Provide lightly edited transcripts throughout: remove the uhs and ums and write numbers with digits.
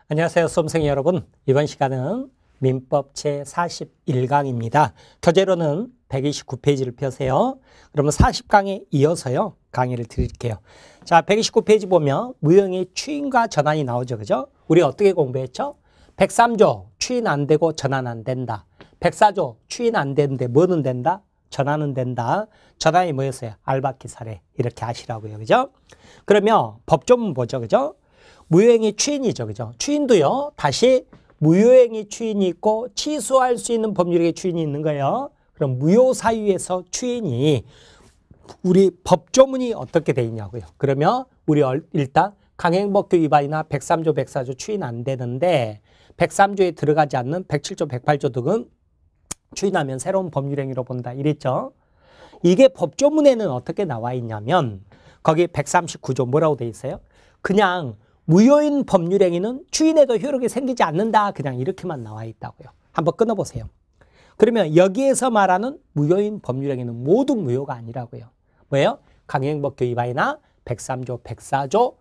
안녕하세요, 수험생 여러분. 이번 시간은 민법 제41강입니다. 교재로는 129페이지를 펴세요. 그러면 40강에 이어서요, 강의를 드릴게요. 자, 129페이지 보면 무효행위 추인과 전환이 나오죠, 그죠? 우리 어떻게 공부했죠? 103조 추인 안 되고 전환 안 된다. 104조 추인 안 되는데 뭐는 된다? 전환은 된다. 전환이 뭐였어요? 알박기 사례. 이렇게 아시라고요, 그죠? 그러면 법조문 보죠, 그죠? 무효행위 추인이죠, 그죠? 추인도요, 다시 무효행위 추인이 있고 취소할 수 있는 법률의 추인이 있는 거예요. 그럼 무효사유에서 추인이 우리 법조문이 어떻게 돼 있냐고요. 그러면 우리 일단 강행법규 위반이나 103조, 104조 추인 안 되는데 103조에 들어가지 않는 107조, 108조 등은 추인하면 새로운 법률행위로 본다. 이랬죠. 이게 법조문에는 어떻게 나와 있냐면 거기 139조 뭐라고 돼 있어요? 그냥 무효인 법률행위는 추인해도 효력이 생기지 않는다. 그냥 이렇게만 나와 있다고요. 한번 끊어보세요. 그러면 여기에서 말하는 무효인 법률행위는 모두 무효가 아니라고요. 뭐예요? 강행법규 위반이나 103조, 104조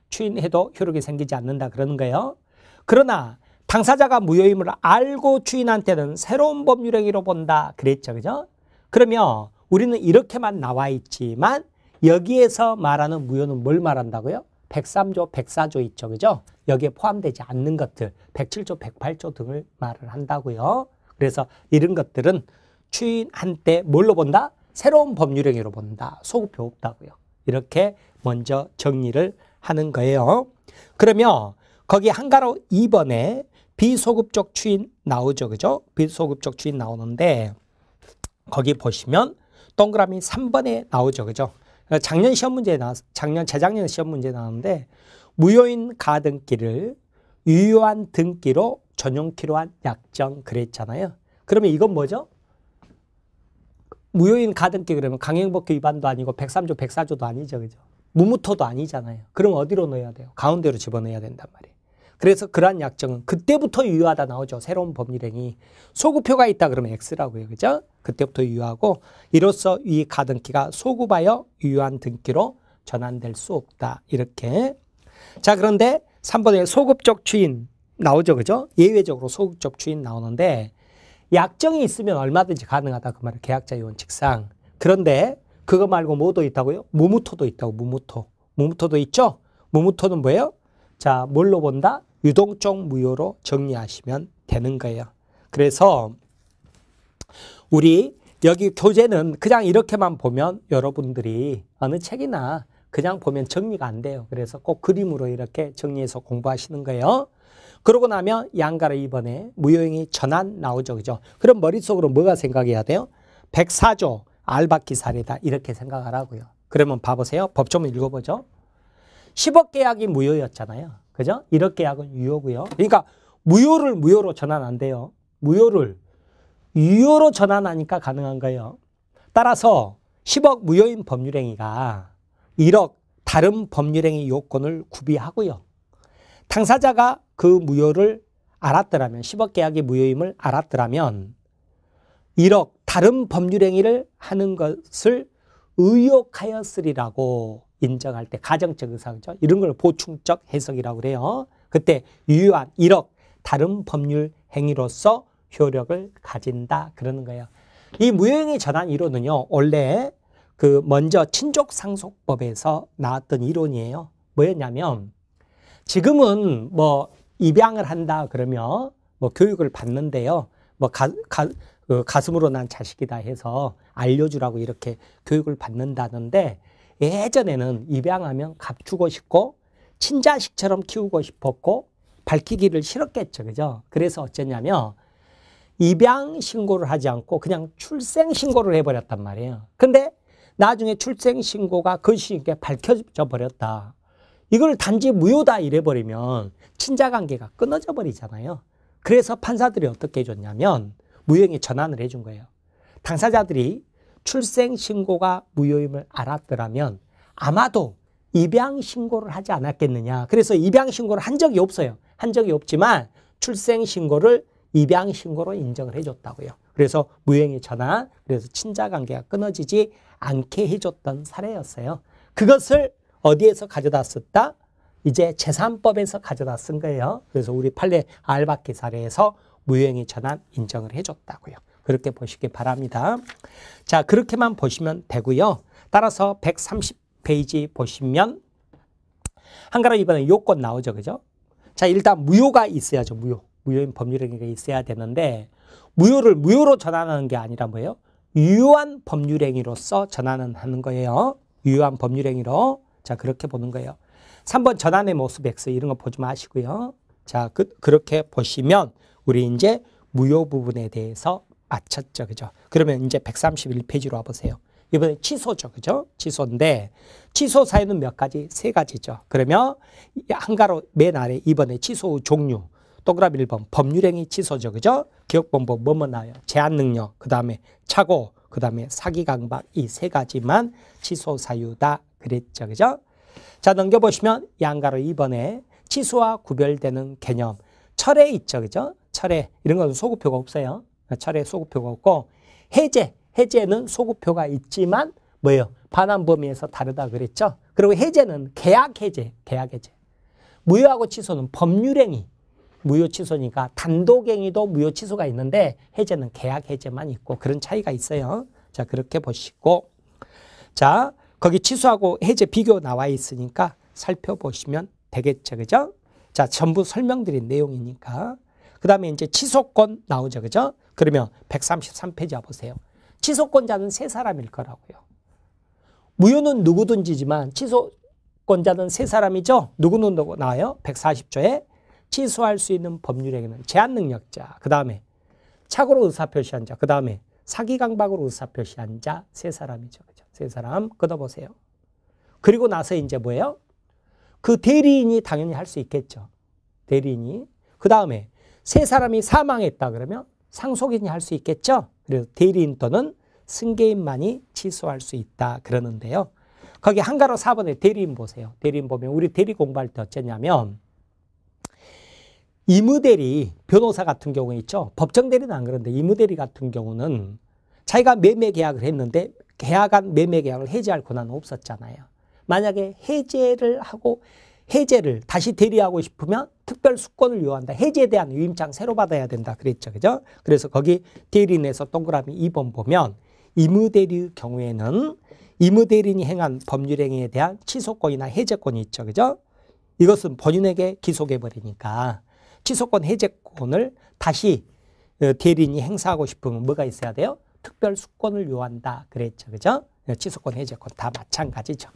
추인해도 효력이 생기지 않는다. 그러는 거예요. 그러나 당사자가 무효임을 알고 추인한 때는 새로운 법률행위로 본다. 그랬죠. 그죠? 그러면 우리는 이렇게만 나와 있지만 여기에서 말하는 무효는 뭘 말한다고요? 103조, 104조 있죠. 그죠? 여기에 포함되지 않는 것들, 107조, 108조 등을 말을 한다고요. 그래서 이런 것들은 추인한 때 뭘로 본다? 새로운 법률행위로 본다. 소급표 없다고요. 이렇게 먼저 정리를 하는 거예요. 그러면 거기 한가로 2번에 비소급적 추인 나오죠. 그죠? 비소급적 추인 나오는데 거기 보시면 동그라미 3번에 나오죠. 그죠? 작년 시험 문제에 재작년 시험 문제에 나왔는데 무효인 가등기를 유효한 등기로 전용키로 한 약정 그랬잖아요. 그러면 이건 뭐죠? 무효인 가등기 그러면 강행법규 위반도 아니고 103조, 104조도 아니죠. 그죠? 무무토도 아니잖아요. 그럼 어디로 넣어야 돼요? 가운데로 집어넣어야 된단 말이에요. 그래서 그러한 약정은 그때부터 유효하다 나오죠. 새로운 법률행위. 소급표가 있다 그러면 X라고요. 그죠? 그때부터 유효하고 이로써 이 가등기가 소급하여 유효한 등기로 전환될 수 없다. 이렇게. 자, 그런데 3번에 소급적 추인 나오죠. 그죠? 예외적으로 소급적 추인 나오는데 약정이 있으면 얼마든지 가능하다. 그 말은 계약자의 원칙상. 그런데 그거 말고 뭐도 있다고요? 무무토도 있다고. 무무토도 있죠? 무무토는 뭐예요? 자, 뭘로 본다? 유동적 무효로 정리하시면 되는 거예요. 그래서 우리 여기 교재는 그냥 이렇게만 보면 여러분들이 어느 책이나 그냥 보면 정리가 안 돼요. 그래서 꼭 그림으로 이렇게 정리해서 공부하시는 거예요. 그러고 나면 양가로 2번에 무효행위 전환 나오죠. 그죠? 그럼 머릿속으로 뭐가 생각해야 돼요? 104조 알박기 사례다. 이렇게 생각하라고요. 그러면 봐보세요. 법조문 읽어보죠. 10억 계약이 무효였잖아요. 그죠? 1억 계약은 유효고요. 그러니까 무효를 무효로 전환 안 돼요. 무효를 유효로 전환하니까 가능한 거예요. 따라서 10억 무효인 법률행위가 1억 다른 법률행위 요건을 구비하고요. 당사자가 그 무효를 알았더라면 10억 계약이 무효임을 알았더라면 1억 다른 법률행위를 하는 것을 의혹하였으리라고 인정할 때 가정적 의사죠. 이런 걸 보충적 해석이라고 그래요. 그때 유효한 1억 다른 법률 행위로서 효력을 가진다 그러는 거예요. 이 무효행위 전환 이론은요. 원래 그 먼저 친족상속법에서 나왔던 이론이에요. 뭐였냐면 지금은 뭐 입양을 한다 그러면 뭐 교육을 받는데요. 뭐 가슴으로 난 자식이다 해서 알려주라고 이렇게 교육을 받는다는데 예전에는 입양하면 값주고 싶고 친자식처럼 키우고 싶었고 밝히기를 싫었겠죠. 그죠? 그래서 어쩌냐면 입양 신고를 하지 않고 그냥 출생 신고를 해버렸단 말이에요. 근데 나중에 출생 신고가 거짓이게 밝혀져 버렸다. 이걸 단지 무효다 이래버리면 친자관계가 끊어져 버리잖아요. 그래서 판사들이 어떻게 해줬냐면 무효행위 전환을 해준 거예요. 당사자들이 출생 신고가 무효임을 알았더라면 아마도 입양 신고를 하지 않았겠느냐. 그래서 입양 신고를 한 적이 없어요. 한 적이 없지만 출생 신고를 입양 신고로 인정을 해줬다고요. 그래서 무효행위 전환, 그래서 친자관계가 끊어지지 않게 해줬던 사례였어요. 그것을 어디에서 가져다 썼다? 이제 제3법에서 가져다 쓴 거예요. 그래서 우리 판례 알박기 사례에서 무효행위 전환 인정을 해줬다고요. 그렇게 보시기 바랍니다. 자, 그렇게만 보시면 되고요. 따라서 130페이지 보시면 한가로 이번에 요건 나오죠. 그죠? 자, 일단 무효가 있어야죠. 무효인 법률행위가 있어야 되는데 무효를 무효로 전환하는 게 아니라 뭐예요? 유효한 법률행위로서 전환은 하는 거예요. 유효한 법률행위로. 자, 그렇게 보는 거예요. 3번 전환의 모습 X 이런 거 보지 마시고요. 자, 그렇게 보시면 우리 이제 무효 부분에 대해서 맞췄죠. 그죠? 그러면 이제 131페이지로 와보세요. 이번에 취소죠. 그죠? 취소인데 취소 사유는 몇 가지? 3가지죠. 그러면 한가로 맨 아래 이번에 취소 종류. 동그라미 1번 법률행위 취소죠. 그죠? 기억본법 뭐뭐 나와요? 제한능력, 그 다음에 착오, 그 다음에 사기강박 이 3가지만 취소 사유다 그랬죠. 그죠? 자, 넘겨보시면 양가로 2번에 취소와 구별되는 개념. 철회 있죠. 그죠? 철회. 이런 건 소구표가 없어요. 철회 소구표가 없고 해제는 소구표가 있지만 뭐예요? 반환 범위에서 다르다 그랬죠? 그리고 해제는 계약 해제. 무효하고 취소는 법률행위. 무효 취소니까 단독행위도 무효 취소가 있는데 해제는 계약 해제만 있고 그런 차이가 있어요. 자, 그렇게 보시고 자, 거기 취소하고 해제 비교 나와 있으니까 살펴보시면 되겠죠. 그죠? 자, 전부 설명드린 내용이니까. 그 다음에 이제 취소권 나오죠. 그죠? 그러면 133페이지 와보세요. 취소권자는 3사람일 거라고요. 무효는 누구든지지만 취소권자는 3사람이죠. 누구는 누구 나와요? 140조에 취소할 수 있는 법률행위는 제한능력자, 그 다음에 착오로 의사표시한 자, 그 다음에 사기강박으로 의사표시한 자 3사람이죠. 그죠? 3사람 끊어보세요. 그리고 나서 이제 뭐예요? 그 대리인이 당연히 할 수 있겠죠. 대리인이. 그 다음에 3사람이 사망했다 그러면 상속인이 할 수 있겠죠. 그래서 대리인 또는 승계인만이 취소할 수 있다 그러는데요. 거기 한가로 4번에 대리인 보세요. 대리인 보면 우리 대리 공부할 때 어쩌냐면 이무대리, 변호사 같은 경우에 있죠. 법정대리는 안 그런데 이무대리 같은 경우는 자기가 매매 계약을 했는데 계약한 매매 계약을 해지할 권한은 없었잖아요. 만약에 해제를 하고 해제를 다시 대리하고 싶으면 특별 수권을 요한다. 해제에 대한 위임장 새로 받아야 된다. 그랬죠. 그죠? 그래서 거기 대리인에서 동그라미 2번 보면 이무대리의 경우에는 이무대리인이 행한 법률행위에 대한 취소권이나 해제권이 있죠. 그죠? 이것은 본인에게 기소해버리니까 취소권 해제권을 다시 대리인이 행사하고 싶으면 뭐가 있어야 돼요? 특별 수권을 요한다. 그랬죠. 그죠? 취소권 해제권 다 마찬가지죠.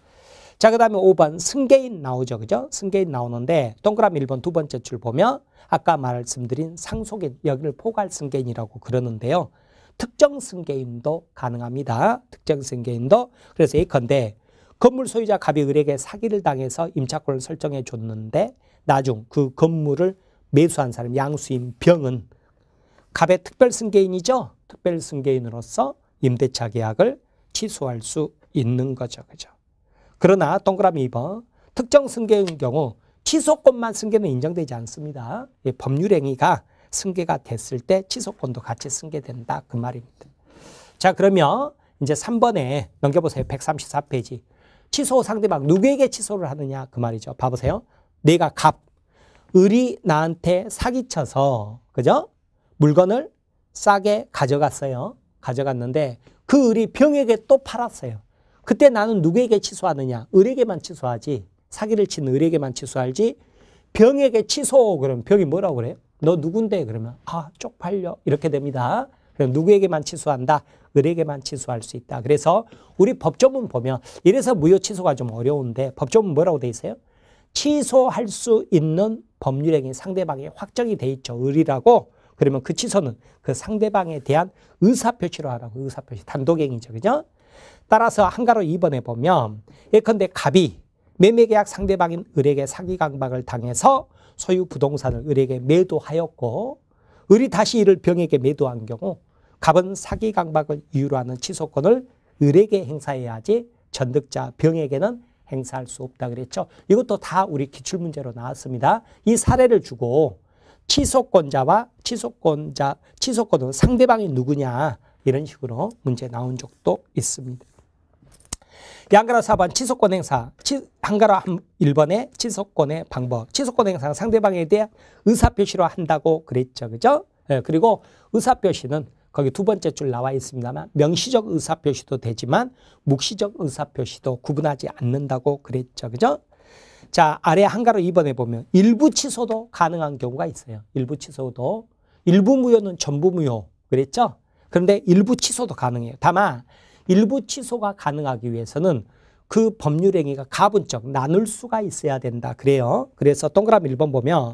자, 그 다음에 5번 승계인 나오죠. 그죠? 승계인 나오는데 동그라미 1번 두 번째 줄 보면 아까 말씀드린 상속인, 여기를 포괄 승계인이라고 그러는데요. 특정 승계인도 가능합니다. 특정 승계인도. 그래서 예컨대 건물 소유자 갑이 을에게 사기를 당해서 임차권을 설정해 줬는데 나중 그 건물을 매수한 사람 양수인 병은 갑의 특별 승계인이죠. 특별 승계인으로서 임대차 계약을 취소할 수 있는 거죠. 그죠? 그러나 동그라미 2번 특정 승계인 경우 취소권만 승계는 인정되지 않습니다. 법률행위가 승계가 됐을 때 취소권도 같이 승계된다. 그 말입니다. 자, 그러면 이제 3번에 넘겨보세요. 134페이지. 취소 상대방 누구에게 취소를 하느냐 그 말이죠. 봐보세요. 내가 을이 나한테 사기쳐서 그죠? 물건을 싸게 가져갔어요. 가져갔는데 그 을이 병에게 또 팔았어요. 그때 나는 누구에게 취소하느냐? 을에게만 취소하지. 사기를 친 을에게만 취소하지. 병에게 취소 그러면 병이 뭐라고 그래요? 너 누군데? 그러면 쪽팔려 이렇게 됩니다. 그럼 누구에게만 취소한다? 을에게만 취소할 수 있다. 그래서 우리 법조문 보면 이래서 무효 취소가 좀 어려운데 법조문 뭐라고 돼 있어요? 취소할 수 있는 법률행위 상대방이 확정이 돼 있죠. 을이라고. 그러면 그 취소는 그 상대방에 대한 의사표시로 하라고. 의사표시. 단독행위죠. 그죠? 따라서 한가로 2번에 보면 예컨대 갑이 매매계약 상대방인 을에게 사기강박을 당해서 소유 부동산을 을에게 매도하였고 을이 다시 이를 병에게 매도한 경우 갑은 사기강박을 이유로 하는 취소권을 을에게 행사해야 하지 전득자 병에게는 행사할 수 없다 그랬죠. 이것도 다 우리 기출문제로 나왔습니다. 이 사례를 주고 취소권자와 취소권은 상대방이 누구냐 이런 식으로 문제 나온 적도 있습니다. 양가로 4번 취소권 행사. 한가로 1번에 취소권의 방법. 취소권 행사는 상대방에 대한 의사표시로 한다고 그랬죠. 그죠? 예, 그리고 의사표시는 거기 두 번째 줄 나와 있습니다만 명시적 의사표시도 되지만 묵시적 의사표시도 구분하지 않는다고 그랬죠. 그죠? 자, 아래 한가로 2번에 보면 일부 취소도 가능한 경우가 있어요. 일부 취소도. 일부 무효는 전부 무효. 그랬죠? 그런데 일부 취소도 가능해요. 다만 일부 취소가 가능하기 위해서는 그 법률행위가 가분적, 나눌 수가 있어야 된다. 그래요. 그래서 동그라미 1번 보면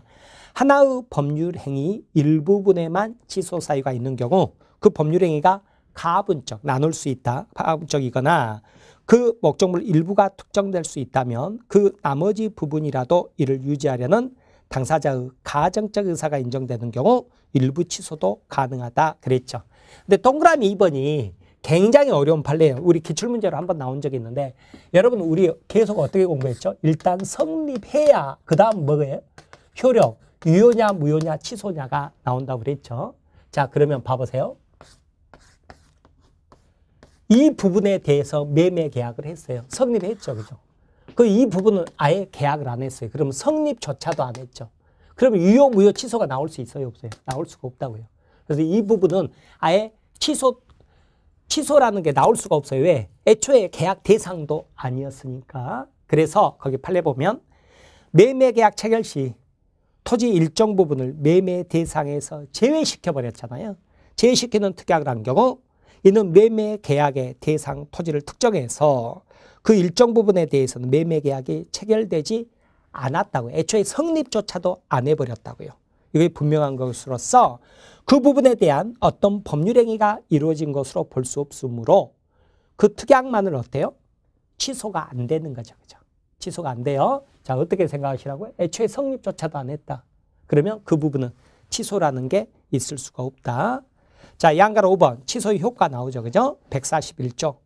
하나의 법률행위 일부분에만 취소 사유가 있는 경우 그 법률행위가 가분적, 나눌 수 있다. 가분적이거나 그 목적물 일부가 특정될 수 있다면 그 나머지 부분이라도 이를 유지하려는 당사자의 가정적 의사가 인정되는 경우 일부 취소도 가능하다. 그랬죠. 근데 동그라미 2번이 굉장히 어려운 판례예요. 우리 기출문제로 한번 나온 적이 있는데 여러분 우리 계속 어떻게 공부했죠? 일단 성립해야 그 다음 뭐예요? 효력, 유효냐 무효냐 취소냐가 나온다고 그랬죠. 자, 그러면 봐보세요. 이 부분에 대해서 매매 계약을 했어요. 성립했죠. 그죠? 이 부분은 아예 계약을 안 했어요. 그러면 성립조차도 안 했죠. 그러면 유효 무효 취소가 나올 수 있어요? 없어요? 나올 수가 없다고요. 그래서 이 부분은 아예 취소라는 게 나올 수가 없어요. 왜? 애초에 계약 대상도 아니었으니까. 그래서 거기 판례 보면 매매계약 체결 시 토지 일정 부분을 매매 대상에서 제외시켜버렸잖아요. 제외시키는 특약을 한 경우 이는 매매계약의 대상 토지를 특정해서 그 일정 부분에 대해서는 매매계약이 체결되지 않았다고요. 애초에 성립조차도 안 해버렸다고요. 이게 분명한 것으로서 그 부분에 대한 어떤 법률행위가 이루어진 것으로 볼 수 없으므로 그 특약만을 어때요? 취소가 안 되는 거죠. 그죠? 취소가 안 돼요. 자, 어떻게 생각하시라고요? 애초에 성립조차도 안 했다. 그러면 그 부분은 취소라는 게 있을 수가 없다. 자, 양가로 5번 취소의 효과 나오죠. 그죠? 141조.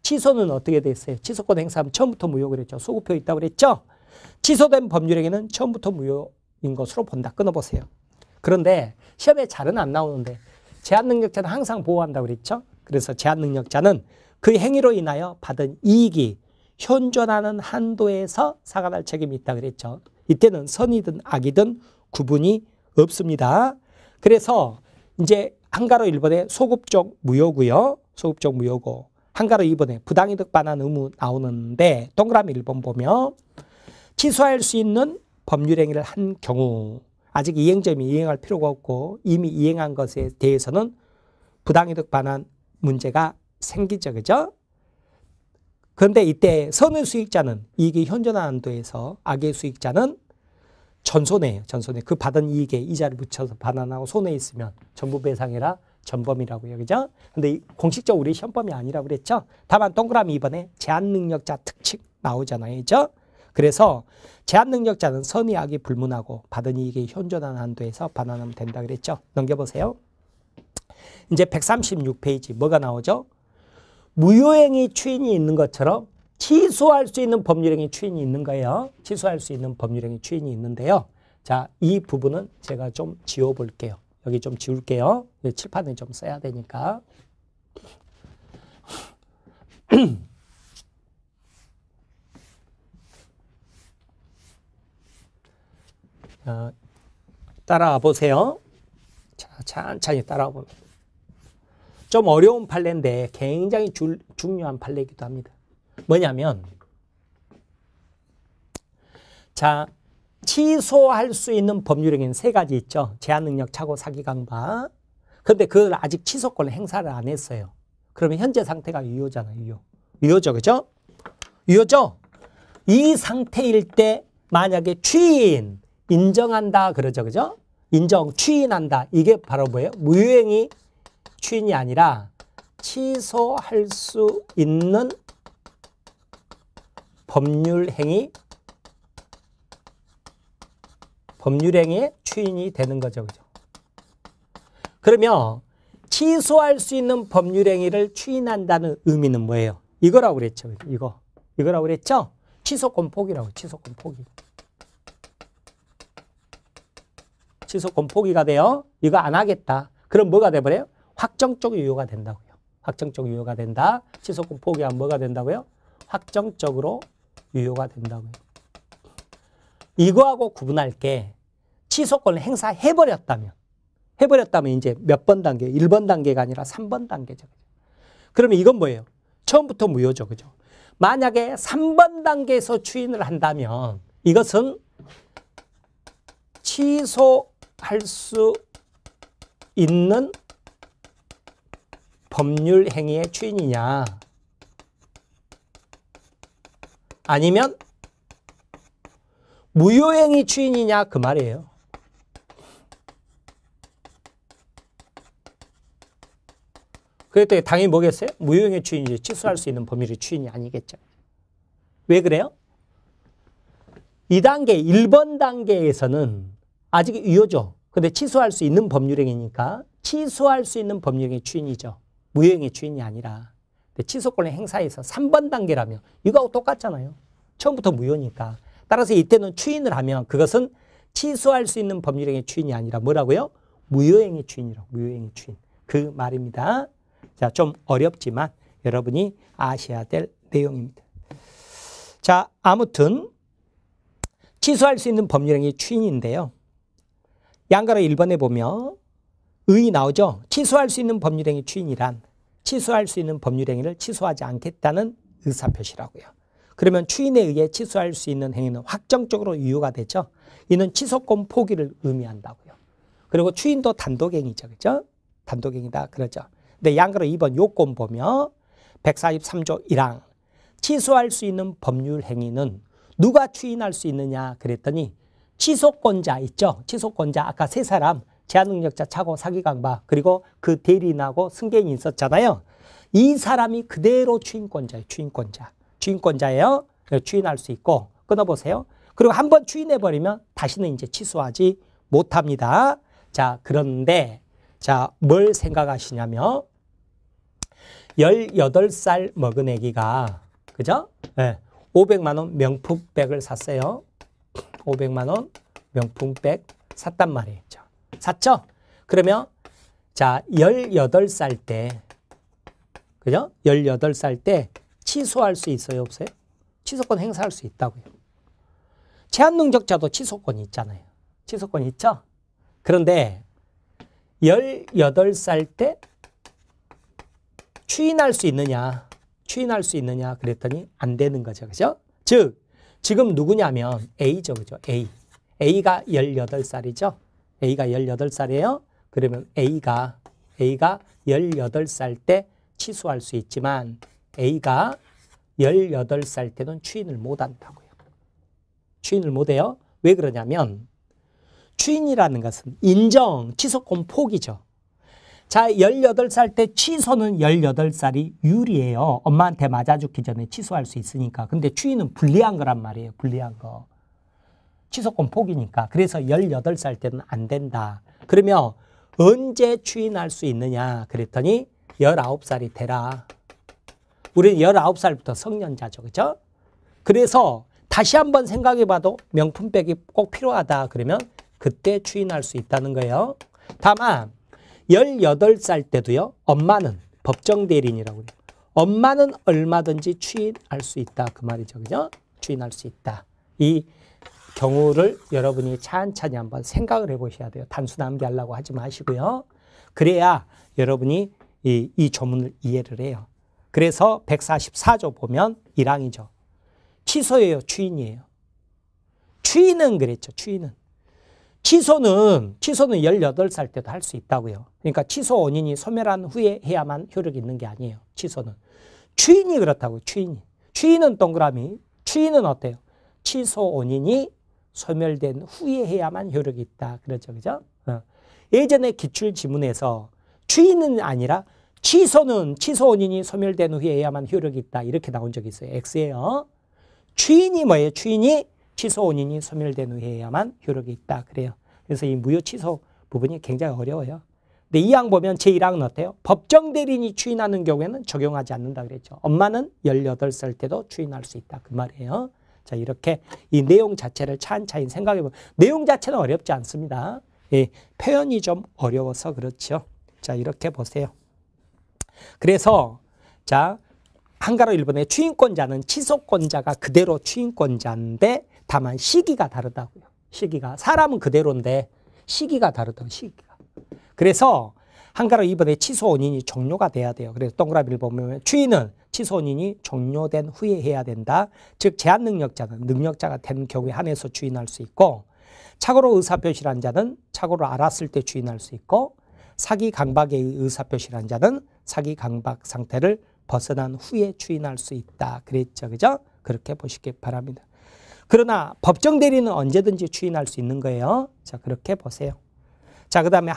취소는 어떻게 됐어요? 취소권 행사하면 처음부터 무효 그랬죠. 소급표 있다고 그랬죠? 취소된 법률행위는 처음부터 무효인 것으로 본다. 끊어보세요. 그런데 시험에 잘은 안 나오는데 제한능력자는 항상 보호한다고 그랬죠. 그래서 제한능력자는 그 행위로 인하여 받은 이익이 현존하는 한도에서 상환할 책임이 있다 그랬죠. 이때는 선이든 악이든 구분이 없습니다. 그래서 이제 한가로 1번에 소급적 무효고요. 소급적 무효고 한가로 2번에 부당이득 반환 의무 나오는데 동그라미 1번 보면 취소할 수 있는 법률행위를 한 경우 아직 이행점이 이행할 필요가 없고 이미 이행한 것에 대해서는 부당이득 반환 문제가 생기죠. 그죠? 그런데 이때 선의 수익자는 이익이 현존한 한도에서 악의 수익자는 전손해예요. 전손해. 그 받은 이익에 이자를 붙여서 반환하고 손해 있으면 전부 배상해라. 전범이라고요. 그죠? 근데 공식적으로 우리 시험범이 아니라고 그랬죠? 다만 동그라미 2번에 제한능력자 특칙 나오잖아요. 그죠? 그래서 제한능력자는 선의 악이 불문하고 받은 이익이 현존한 한도에서 반환하면 된다 그랬죠. 넘겨보세요. 이제 136페이지 뭐가 나오죠? 무효행위 추인이 있는 것처럼 취소할 수 있는 법률행위 추인이 있는 거예요. 취소할 수 있는 법률행위 추인이 있는데요. 자, 이 부분은 제가 좀 지워볼게요. 여기 좀 지울게요. 칠판에 좀 써야 되니까. 따라와 보세요. 자, 천천히 따라와 보면. 좀 어려운 판례인데 굉장히 중요한 판례이기도 합니다. 뭐냐면 자, 취소할 수 있는 법률행위는 세 가지 있죠. 제한능력, 착오, 사기, 강파. 그런데 그걸 아직 취소권을 행사를 안 했어요. 그러면 현재 상태가 유효잖아요. 유효. 유효죠. 그죠? 유효죠? 이 상태일 때 만약에 추인, 인정한다 그러죠. 그죠? 인정, 추인한다. 이게 바로 뭐예요? 무효행위 추인이 아니라 취소할 수 있는 법률행위의 추인이 되는 거죠. 그죠? 그러면 취소할 수 있는 법률행위를 추인한다는 의미는 뭐예요? 이거라고 그랬죠. 이거라고 그랬죠? 취소권 포기라고. 취소권 포기. 취소권 포기가 돼요. 이거 안 하겠다. 그럼 뭐가 돼버려요? 확정적 유효가 된다고요. 확정적 유효가 된다. 취소권 포기하면 뭐가 된다고요? 확정적으로 유효가 된다고요. 이거하고 구분할 게 취소권을 행사해버렸다면 이제 몇 번 단계, 1번 단계가 아니라 3번 단계죠. 그러면 이건 뭐예요? 처음부터 무효죠. 그죠? 만약에 3번 단계에서 추인을 한다면 이것은 취소할 수 있는 법률 행위의 추인이냐 아니면 무효행위 추인이냐 그 말이에요. 그랬더니 당연히 뭐겠어요? 무효행위 추인이지 취소할 수 있는 법률의 추인이 아니겠죠. 왜 그래요? 2단계, 1번 단계에서는 아직 유효죠. 근데 취소할 수 있는 법률행위니까 취소할 수 있는 법률행위 추인이죠. 무효행위 추인이 아니라. 근데 취소권의 행사에서 3번 단계라면 이거하고 똑같잖아요. 처음부터 무효니까. 따라서 이때는 추인을 하면 그것은 취소할 수 있는 법률행위 추인이 아니라 뭐라고요? 무효행위 추인이라고. 무효행위 추인. 그 말입니다. 자, 좀 어렵지만 여러분이 아셔야 될 내용입니다. 자, 아무튼 취소할 수 있는 법률행위 추인인데요. 양가로 1번에 보면 의 나오죠. 취소할 수 있는 법률행위 추인이란 취소할 수 있는 법률행위를 취소하지 않겠다는 의사표시라고요. 그러면 추인에 의해 취소할 수 있는 행위는 확정적으로 유효가 되죠. 이는 취소권 포기를 의미한다고요. 그리고 추인도 단독행위죠. 그죠? 단독행위다. 그러죠. 근데 양가로 2번 요건 보면 143조 1항 취소할 수 있는 법률 행위는 누가 추인할 수 있느냐 그랬더니 취소권자 있죠. 취소권자 아까 세 사람 제한능력자 차고 사기강박 그리고 그 대리인하고 승계인이 있었잖아요. 이 사람이 그대로 추인권자예요. 추인권자예요. 추인할 수 있고 끊어보세요. 그리고 한번 추인해버리면 다시는 이제 취소하지 못합니다. 자, 그런데 자, 뭘 생각하시냐면 18살 먹은 애기가 그죠? 네. 500만 원 명품백을 샀어요. 500만 원 명품백 샀단 말이에요. 샀죠? 그러면 자, 18살 때 그죠? 18살 때 취소할 수 있어요, 없어요? 취소권 행사할 수 있다고요. 제한능력자도 취소권이 있잖아요. 취소권이 있죠? 그런데 18살 때 추인할 수 있느냐 그랬더니 안 되는 거죠. 그죠? 즉, 지금 누구냐면 A죠. 그죠? A가 18살이죠. A가 18살이에요. 그러면 A가 18살 때 취소할 수 있지만 A가 18살 때는 추인을 못 한다고요. 추인을 못 해요. 왜 그러냐면 추인이라는 것은 인정, 취소권 포기죠. 자, 18살 때 취소는 18살이 유리해요. 엄마한테 맞아 죽기 전에 취소할 수 있으니까. 근데 추인은 불리한 거란 말이에요. 불리한 거. 취소권 포기니까. 그래서 18살 때는 안 된다. 그러면 언제 추인할 수 있느냐 그랬더니 19살이 되라. 우리는 19살부터 성년자죠. 그죠? 그래서 다시 한번 생각해 봐도 명품백이 꼭 필요하다. 그러면 그때 추인할 수 있다는 거예요. 다만 18살 때도요. 엄마는 법정 대리인이라고 그래요. 엄마는 얼마든지 추인할 수 있다. 그 말이죠. 그죠? 추인할 수 있다. 이 경우를 여러분이 찬찬히 한번 생각을 해보셔야 돼요. 단순 암기하려고 하지 마시고요. 그래야 여러분이 이 조문을 이해를 해요. 그래서 144조 보면 1항이죠. 취소예요, 추인이에요. 추인은 그랬죠. 취소는 18살 때도 할 수 있다고요. 그러니까 취소 원인이 소멸한 후에 해야만 효력이 있는 게 아니에요. 취소는. 추인이 그렇다고요. 추인은 동그라미. 추인은 어때요? 취소 원인이 소멸된 후에 해야만 효력이 있다. 그렇죠. 그죠? 예전에 기출지문에서 추인은 아니라 취소는 취소 원인이 소멸된 후에 해야만 효력이 있다. 이렇게 나온 적이 있어요. X예요. 추인이 뭐예요? 추인이 취소 원인이 소멸된 후에 해야만 효력이 있다. 그래요. 그래서 이 무효 취소 부분이 굉장히 어려워요. 근데 이 항 보면 제1항은 어때요? 법정 대리인이 추인하는 경우에는 적용하지 않는다 그랬죠. 엄마는 18살 때도 추인할 수 있다. 그 말이에요. 자, 이렇게 이 내용 자체를 차근차근 생각해 보면 내용 자체는 어렵지 않습니다. 예, 표현이 좀 어려워서 그렇죠. 자, 이렇게 보세요. 그래서 자, 한가로 1번의 추인권자는 취소권자가 그대로 추인권자인데 다만 시기가 다르다고요. 시기가. 사람은 그대로인데 시기가 다르다고, 시기가. 그래서 한가로 2번에 취소 원인이 종료가 돼야 돼요. 그래서 동그라미를 보면 추인은 취소 원인이 종료된 후에 해야 된다. 즉 제한 능력자는 능력자가 된 경우에 한해서 추인할 수 있고, 착오로 의사표시를 한 자는 착오로 알았을 때 추인할 수 있고, 사기 강박의 의사표시를 한 자는 사기 강박 상태를 벗어난 후에 추인할 수 있다. 그랬죠. 그죠? 그렇게 보시기 바랍니다. 그러나 법정 대리는 언제든지 추인할 수 있는 거예요. 자, 그렇게 보세요. 자, 그 다음에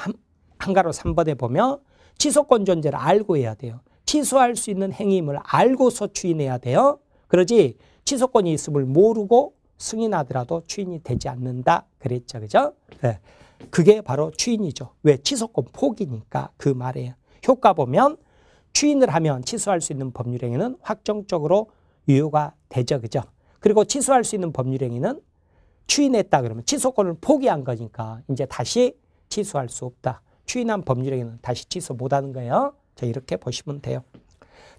한가로 3번에 보면 취소권 존재를 알고 해야 돼요. 취소할 수 있는 행위임을 알고서 추인해야 돼요. 그러지 취소권이 있음을 모르고 승인하더라도 추인이 되지 않는다. 그랬죠. 그죠? 네. 그게 바로 추인이죠. 왜? 취소권 포기니까 그 말이에요. 효과 보면 추인을 하면 취소할 수 있는 법률행위는 확정적으로 유효가 되죠. 그죠? 그리고 취소할 수 있는 법률행위는 추인했다 그러면 취소권을 포기한 거니까 이제 다시 취소할 수 없다. 추인한 법률행위는 다시 취소 못하는 거예요. 자, 이렇게 보시면 돼요.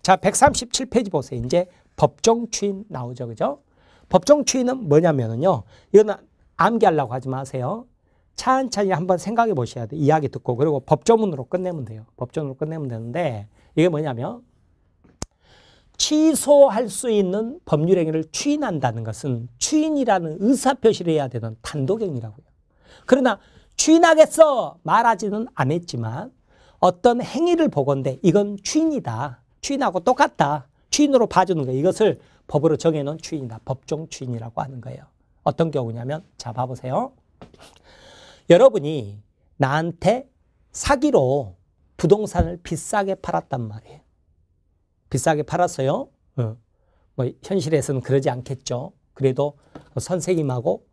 자, 137페이지 보세요. 이제 법정 추인 나오죠. 그죠? 법정 추인은 뭐냐면요. 이거는 암기하려고 하지 마세요. 차근차근히 한번 생각해 보셔야 돼요. 이야기 듣고. 그리고 법조문으로 끝내면 돼요. 법조문으로 끝내면 되는데 이게 뭐냐면 취소할 수 있는 법률행위를 추인한다는 것은 추인이라는 의사표시를 해야 되는 단독행위라고요. 그러나 추인하겠어 말하지는 않았지만 어떤 행위를 보건대 이건 추인이다. 추인하고 똑같다. 추인으로 봐주는 거예요. 이것을 법으로 정해놓은 추인이다. 법정 추인이라고 하는 거예요. 어떤 경우냐면 자 봐보세요. 여러분이 나한테 사기로 부동산을 비싸게 팔았단 말이에요. 비싸게 팔았어요. 뭐 현실에서는 그러지 않겠죠. 그래도 선생님하고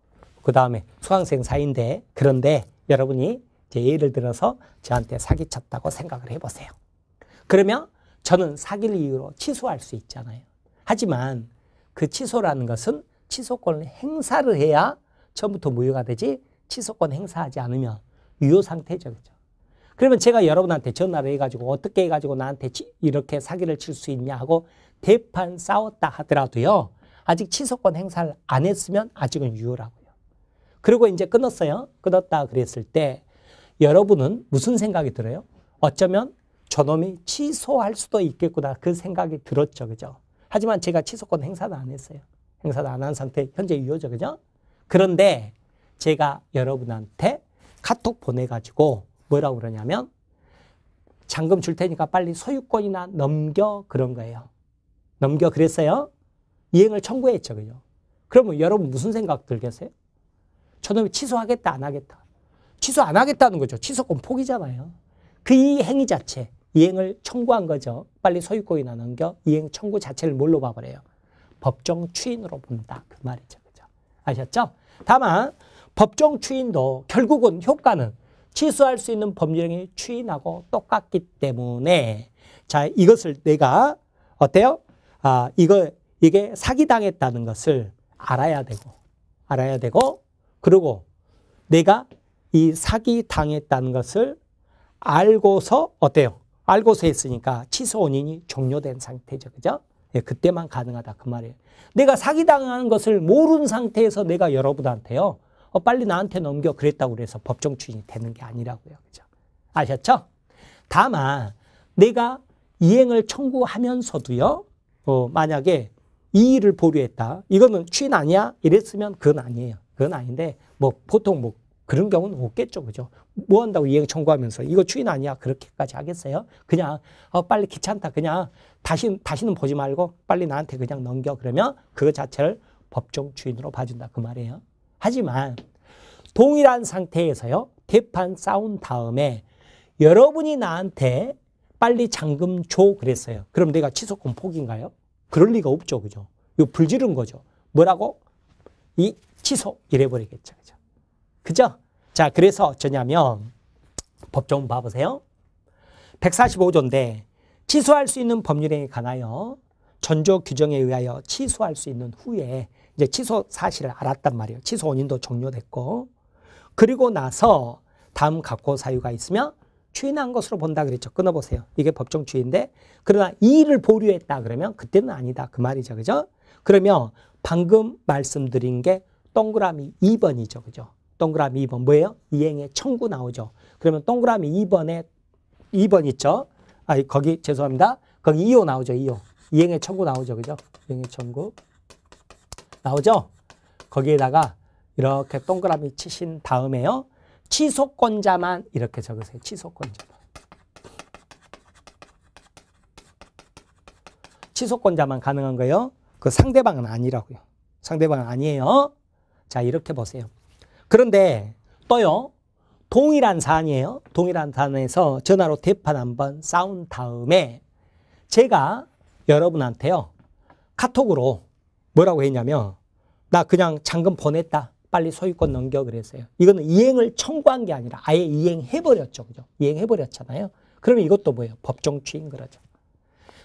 그 다음에 수강생 사이인데 그런데 여러분이 이제 예를 들어서 저한테 사기쳤다고 생각을 해보세요. 그러면 저는 사기를 이유로 취소할 수 있잖아요. 하지만 그 취소라는 것은 취소권을 행사를 해야 처음부터 무효가 되지 취소권 행사하지 않으면 유효 상태죠. 그죠? 그러면 제가 여러분한테 전화를 해가지고 어떻게 해가지고 나한테 이렇게 사기를 칠 수 있냐 하고 대판 싸웠다 하더라도요. 아직 취소권 행사를 안 했으면 아직은 유효라고요. 그리고 이제 끊었어요. 끊었다 그랬을 때 여러분은 무슨 생각이 들어요? 어쩌면 저놈이 취소할 수도 있겠구나 그 생각이 들었죠. 그죠? 하지만 제가 취소권 행사도 안 했어요. 행사도 안 한 상태 현재 유효죠. 그죠? 그런데 제가 여러분한테 카톡 보내가지고 뭐라고 그러냐면 잔금 줄 테니까 빨리 소유권이나 넘겨 그런 거예요. 넘겨 그랬어요. 이행을 청구했죠. 그죠? 그러면 여러분 무슨 생각 들겠어요? 저놈이 취소하겠다 안 하겠다. 취소 안 하겠다는 거죠. 취소권 포기잖아요. 그 이 행위 자체 이행을 청구한 거죠. 빨리 소유권이나 넘겨 이행 청구 자체를 뭘로 봐버려요? 법정 추인으로 본다. 그 말이죠. 그죠? 아셨죠? 다만 법정 추인도 결국은 효과는 취소할 수 있는 법률행위 추인하고 똑같기 때문에 자 이것을 내가 어때요? 이게 사기당했다는 것을 알아야 되고 그리고 내가 이 사기당했다는 것을 알고서 어때요? 알고서 했으니까 취소 원인이 종료된 상태죠. 그죠? 예, 그때만 가능하다 그 말이에요. 내가 사기당한 것을 모르는 상태에서 내가 여러분한테요. 빨리 나한테 넘겨 그랬다고 그래서 법정 추인이 되는 게 아니라고요. 그죠? 아셨죠? 다만 내가 이행을 청구하면서도요. 만약에 이의를 보류했다. 이거는 추인 아니야? 이랬으면 그건 아니에요. 그건 아닌데 뭐 보통 뭐 그런 경우는 없겠죠. 그죠? 뭐 한다고 이행 청구하면서 이거 추인 아니야? 그렇게까지 하겠어요? 그냥 빨리 귀찮다. 그냥 다시는 보지 말고 빨리 나한테 그냥 넘겨. 그러면 그거 자체를 법정 추인으로 봐준다. 그 말이에요. 하지만 동일한 상태에서요. 대판 싸운 다음에 여러분이 나한테 빨리 잔금 줘 그랬어요. 그럼 내가 취소권 포기인가요? 그럴 리가 없죠. 그죠? 이거 불지른 거죠. 뭐라고? 이 취소 이래버리겠죠. 그죠? 그죠? 자, 그래서 어쩌냐면 법정 봐보세요. 145조인데 취소할 수 있는 법률행위에 관하여 전조 규정에 의하여 취소할 수 있는 후에 이제 취소 사실을 알았단 말이에요. 취소 원인도 종료됐고 그리고 나서 다음 각고 사유가 있으면 추인한 것으로 본다 그랬죠. 끊어보세요. 이게 법정 추인인데 그러나 이의를 보류했다 그러면 그때는 아니다. 그 말이죠. 그죠? 그러면 방금 말씀드린 게 동그라미 2번이죠. 그죠? 동그라미 2번 뭐예요? 이행의 청구 나오죠. 그러면 동그라미 2번에 2번 있죠? 거기 죄송합니다. 거기 2호 나오죠. 2호. 이행의 청구 나오죠. 그죠? 이행의 청구 나오죠? 거기에다가 이렇게 동그라미 치신 다음에요. 취소권자만 이렇게 적으세요. 취소권자만. 취소권자만 가능한 거예요. 그 상대방은 아니라고요. 상대방은 아니에요. 자, 이렇게 보세요. 그런데 또요. 동일한 사안이에요. 동일한 사안에서 전화로 대판 한번 싸운 다음에 제가 여러분한테요. 카톡으로 뭐라고 했냐면 나 그냥 잔금 보냈다. 빨리 소유권 넘겨 그랬어요. 이거는 이행을 청구한 게 아니라 아예 이행해버렸죠. 그죠? 이행해버렸잖아요. 그러면 이것도 뭐예요? 법정 추인 거죠.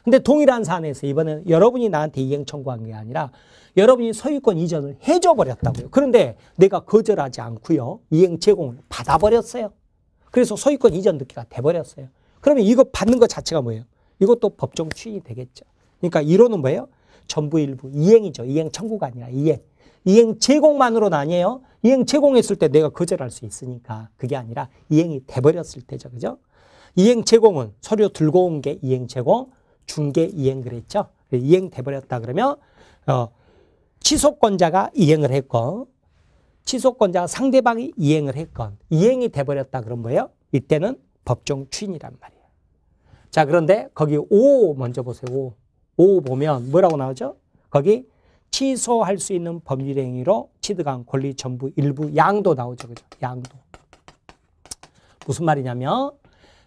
근데 동일한 사안에서 이번에는 여러분이 나한테 이행 청구한 게 아니라 여러분이 소유권 이전을 해줘 버렸다고요. 그런데 내가 거절하지 않고요. 이행 제공을 받아버렸어요. 그래서 소유권 이전 등기가 돼버렸어요. 그러면 이거 받는 것 자체가 뭐예요? 이것도 법정 추인이 되겠죠. 그러니까 이론은 뭐예요? 전부 일부 이행이죠. 이행 청구가 아니라 이행. 이행 제공만으로는 아니에요. 이행 제공했을 때 내가 거절할 수 있으니까 그게 아니라 이행이 돼버렸을 때죠. 그죠? 이행 제공은 서류 들고 온 게 이행 제공, 준 게 이행 그랬죠. 이행 돼버렸다 그러면 취소권자가 이행을 했건 취소권자가 상대방이 이행을 했건 이행이 돼버렸다 그런 뭐예요? 이때는 법정 추인이란 말이에요. 자, 그런데 거기 5 먼저 보세요. 5 보면 뭐라고 나오죠? 거기 취소할 수 있는 법률 행위로 취득한 권리 전부 일부 양도 나오죠. 그죠? 양도. 무슨 말이냐면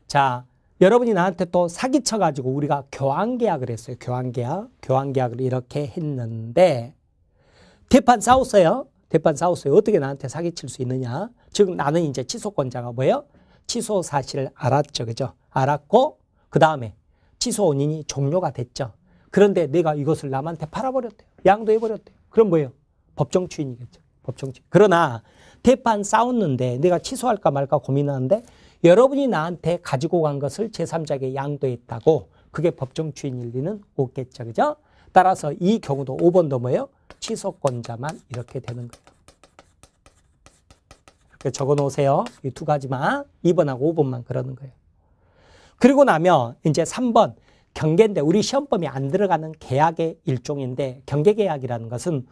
자, 여러분이 나한테 또 사기쳐가지고 우리가 교환계약을 했어요. 교환계약. 교환계약을 이렇게 했는데 대판 싸웠어요. 대판 싸웠어요. 어떻게 나한테 사기칠 수 있느냐. 지금 나는 이제 취소권자가 뭐예요? 취소 사실을 알았죠. 그죠? 알았고 그 다음에 취소 원인이 종료가 됐죠. 그런데 내가 이것을 남한테 팔아버렸대요. 양도해버렸대요. 그럼 뭐예요? 법정 추인이겠죠. 법정 추인. 그러나 대판 싸웠는데 내가 취소할까 말까 고민하는데 여러분이 나한테 가지고 간 것을 제3자에게 양도했다고 그게 법정 추인일 리는 없겠죠. 그죠? 따라서 이 경우도 5번도 뭐예요? 취소권자만 이렇게 되는 거예요. 이렇게 적어 놓으세요. 이 두 가지만 2번하고 5번만 그러는 거예요. 그리고 나면 이제 3번 경계인데 우리 시험범위 안 들어가는 계약의 일종인데 경계계약이라는 것은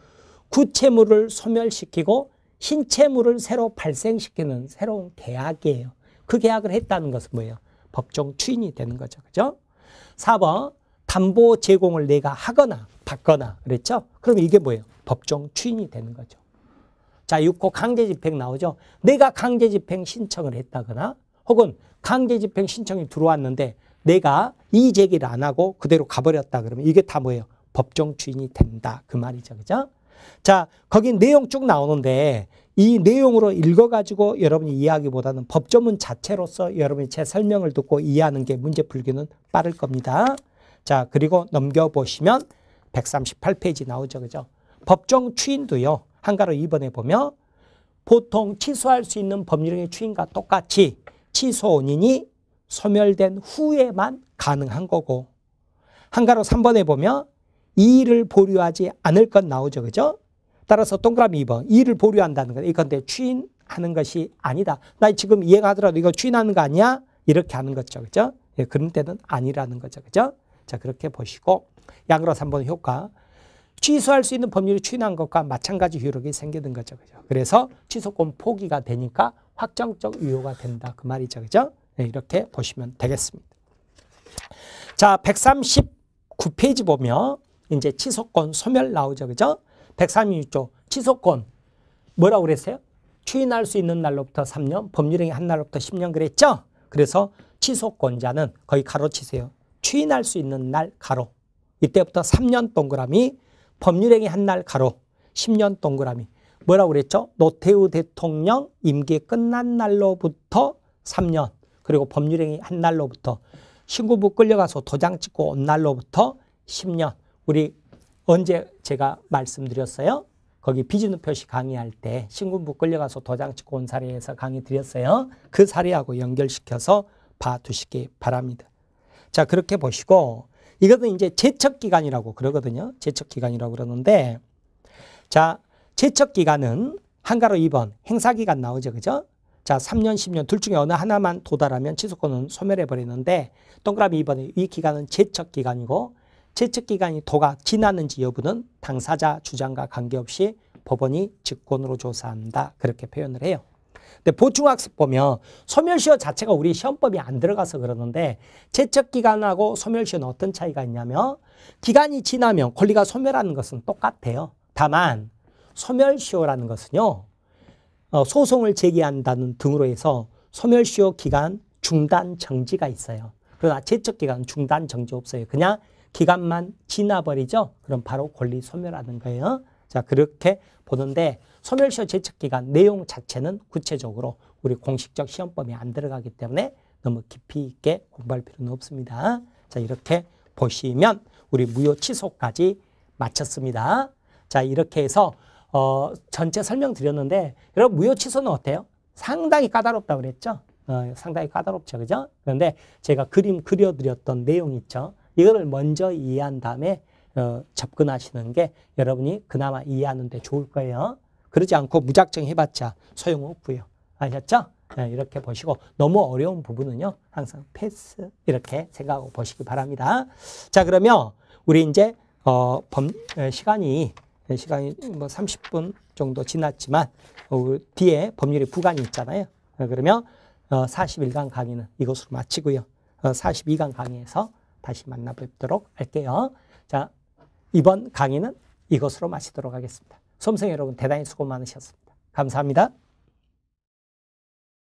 구채무를 소멸시키고 신채무를 새로 발생시키는 새로운 계약이에요. 그 계약을 했다는 것은 뭐예요? 법정 추인이 되는 거죠. 그죠? 4번 담보 제공을 내가 하거나 받거나 그랬죠? 그럼 이게 뭐예요? 법정 추인이 되는 거죠. 자, 6호 강제집행 나오죠? 내가 강제집행 신청을 했다거나 혹은 강제집행 신청이 들어왔는데 내가 이의 제기를 안 하고 그대로 가버렸다 그러면 이게 다 뭐예요? 법정 추인이 된다. 그 말이죠. 그죠? 자, 거기 내용 쭉 나오는데 이 내용으로 읽어가지고 여러분이 이해하기보다는 법조문 자체로서 여러분이 제 설명을 듣고 이해하는 게 문제 풀기는 빠를 겁니다. 자, 그리고 넘겨보시면 138페이지 나오죠. 그죠? 법정 추인도요. 한가로 2번에 보면 보통 취소할 수 있는 법률행위 추인과 똑같이 취소 원인이 소멸된 후에만 가능한 거고 한가로 3번에 보면 이의를 보류하지 않을 것 나오죠. 그죠? 따라서 동그라미 2번 이의를 보류한다는 건 이건데 추인하는 것이 아니다. 나 지금 이해가 하더라도 이거 추인하는 거 아니야? 이렇게 하는 거죠. 그죠? 예, 그런 때는 아니라는 거죠. 그죠? 자, 그렇게 보시고 양으로 3번 효과 취소할 수 있는 법률이 추인한 것과 마찬가지 효력이 생기는 거죠. 그죠? 그래서 취소권 포기가 되니까 확정적 유효가 된다. 그 말이죠. 그죠? 네, 이렇게 보시면 되겠습니다. 자, 139페이지 보면 이제 취소권 소멸 나오죠. 그죠? 136조 취소권 뭐라고 그랬어요? 추인할 수 있는 날로부터 3년, 법률행위 한 날로부터 10년 그랬죠? 그래서 취소권자는 거의 가로치세요. 추인할 수 있는 날 가로. 이때부터 3년 동그라미, 법률행위 한 날 가로, 10년 동그라미. 뭐라고 그랬죠? 노태우 대통령 임기 끝난 날로부터 3년, 그리고 법률행위 한 날로부터 신고부 끌려가서 도장 찍고 온 날로부터 10년. 우리 언제 제가 말씀드렸어요? 거기 비즈누 표시 강의할 때 신군부 끌려가서 도장 찍고 온 사례에서 강의 드렸어요. 그 사례하고 연결시켜서 봐두시기 바랍니다. 자, 그렇게 보시고 이것은 이제 제척기간이라고 그러거든요. 제척기간이라고 그러는데 자, 제척기간은 한가로 2번 행사기간 나오죠. 그죠? 자, 3년, 10년 둘 중에 어느 하나만 도달하면 취소권은 소멸해버리는데 동그라미 2번에 이 기간은 제척기간이고 제척기간이 도가 지났는지 여부는 당사자 주장과 관계없이 법원이 직권으로 조사한다. 그렇게 표현을 해요. 근데 보충학습 보면 소멸시효 자체가 우리 시험법이 안 들어가서 그러는데 제척기간하고 소멸시효는 어떤 차이가 있냐면 기간이 지나면 권리가 소멸하는 것은 똑같아요. 다만 소멸시효라는 것은요. 소송을 제기한다는 등으로 해서 소멸시효 기간 중단 정지가 있어요. 그러나 제척기간 중단 정지 없어요. 그냥 기간만 지나버리죠. 그럼 바로 권리 소멸하는 거예요. 자, 그렇게 보는데 소멸시효 제척기간 내용 자체는 구체적으로 우리 공식적 시험법에 안 들어가기 때문에 너무 깊이 있게 공부할 필요는 없습니다. 자, 이렇게 보시면 우리 무효 취소까지 마쳤습니다. 자, 이렇게 해서 전체 설명드렸는데 여러분 무효 취소는 어때요? 상당히 까다롭다고 그랬죠? 상당히 까다롭죠. 그죠? 그런데 제가 그림 그려드렸던 내용 있죠? 이거를 먼저 이해한 다음에 접근하시는 게 여러분이 그나마 이해하는 데 좋을 거예요. 그러지 않고 무작정 해봤자 소용없고요. 아셨죠? 네, 이렇게 보시고 너무 어려운 부분은요. 항상 패스 이렇게 생각하고 보시기 바랍니다. 자, 그러면 우리 이제 시간이 뭐 30분 정도 지났지만 뒤에 법률의 부관이 있잖아요. 그러면 41강 강의는 이것으로 마치고요. 42강 강의에서 다시 만나뵙도록 할게요. 자, 이번 강의는 이것으로 마치도록 하겠습니다. 수험생 여러분 대단히 수고 많으셨습니다. 감사합니다.